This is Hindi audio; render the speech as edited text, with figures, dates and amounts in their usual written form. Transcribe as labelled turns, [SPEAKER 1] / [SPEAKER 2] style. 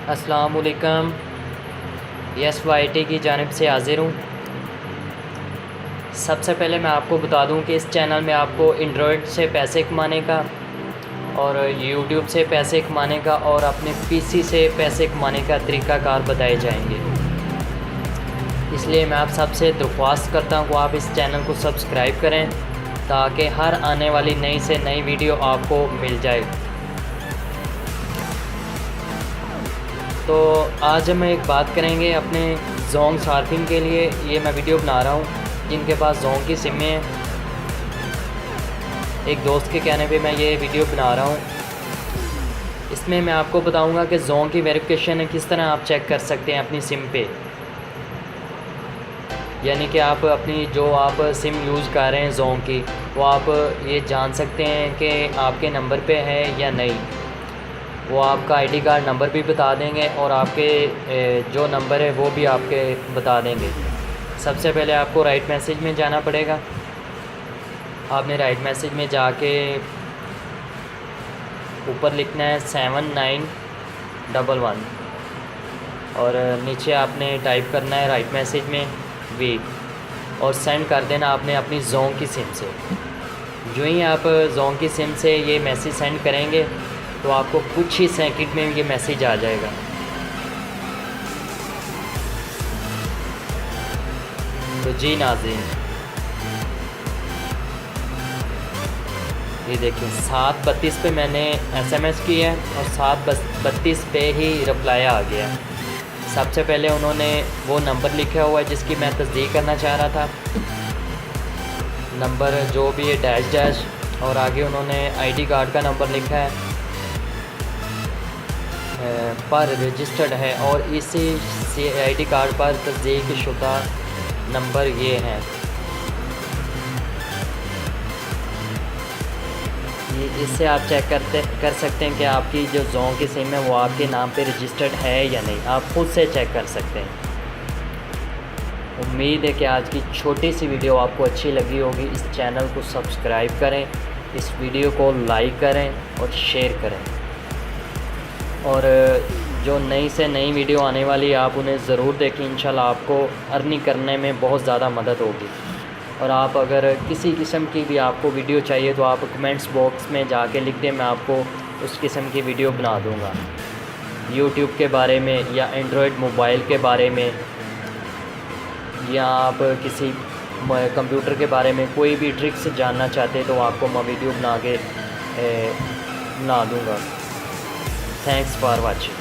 [SPEAKER 1] अस्सलामुअलैकुम। YesYT की जानिब से हाज़िर हूँ। सबसे पहले मैं आपको बता दूँ कि इस चैनल में आपको एंड्रॉयड से पैसे कमाने का और यूट्यूब से पैसे कमाने का और अपने पीसी से पैसे कमाने का तरीक़ाकार बताए जाएंगे। इसलिए मैं आप सबसे दरख्वास्त करता हूँ कि आप इस चैनल को सब्सक्राइब करें ताकि हर आने वाली नई से नई वीडियो आपको मिल जाए। तो आज हम एक बात करेंगे अपने जोंग सार्फिंग के लिए। ये मैं वीडियो बना रहा हूँ जिनके पास जोंग की सिम है। एक दोस्त के कहने पे मैं ये वीडियो बना रहा हूँ। इसमें मैं आपको बताऊँगा कि जोंग की वेरिफिकेशन किस तरह आप चेक कर सकते हैं अपनी सिम पे। यानी कि आप अपनी जो आप सिम यूज़ कर रहे हैं जोंग की, वो आप ये जान सकते हैं कि आपके नंबर पे है या नहीं। वो आपका आईडी कार्ड नंबर भी बता देंगे और आपके जो नंबर है वो भी आपके बता देंगे। सबसे पहले आपको राइट मैसेज में जाना पड़ेगा। आपने राइट मैसेज में जाके ऊपर लिखना है 7911 और नीचे आपने टाइप करना है राइट मैसेज में वी और सेंड कर देना आपने अपनी जोंग की सिम से। जो ही आप जोंग की सिम से ये मैसेज सेंड करेंगे तो आपको कुछ ही सेकंड में ये मैसेज आ जाएगा। तो जी नाज़रीन, ये देखिए 7:32 पे मैंने SMS की है और 7:32 पे ही रिप्लाई आ गया। सबसे पहले उन्होंने वो नंबर लिखा हुआ है जिसकी मैं तस्दीक करना चाह रहा था, नंबर जो भी है डैश और आगे उन्होंने आईडी कार्ड का नंबर लिखा है पर रजिस्टर्ड है और इसी आईडी कार्ड पर तस्दीक शुदा नंबर ये हैं। ये इससे आप चेक कर सकते हैं कि आपकी जो जोंग की सिम है वो आपके नाम पे रजिस्टर्ड है या नहीं। आप खुद से चेक कर सकते हैं। उम्मीद है कि आज की छोटी सी वीडियो आपको अच्छी लगी होगी। इस चैनल को सब्सक्राइब करें, इस वीडियो को लाइक करें और शेयर करें। और जो नई से नई वीडियो आने वाली है आप उन्हें ज़रूर देखें। इंशाल्लाह आपको अर्निंग करने में बहुत ज़्यादा मदद होगी। और आप अगर किसी किस्म की भी आपको वीडियो चाहिए तो आप कमेंट्स बॉक्स में जाके लिख दें, मैं आपको उस किस्म की वीडियो बना दूँगा। यूट्यूब के बारे में या एंड्रॉयड मोबाइल के बारे में या आप किसी कंप्यूटर के बारे में कोई भी ट्रिक्स जानना चाहते तो आपको मैं वीडियो बना दूँगा। Thanks for watching.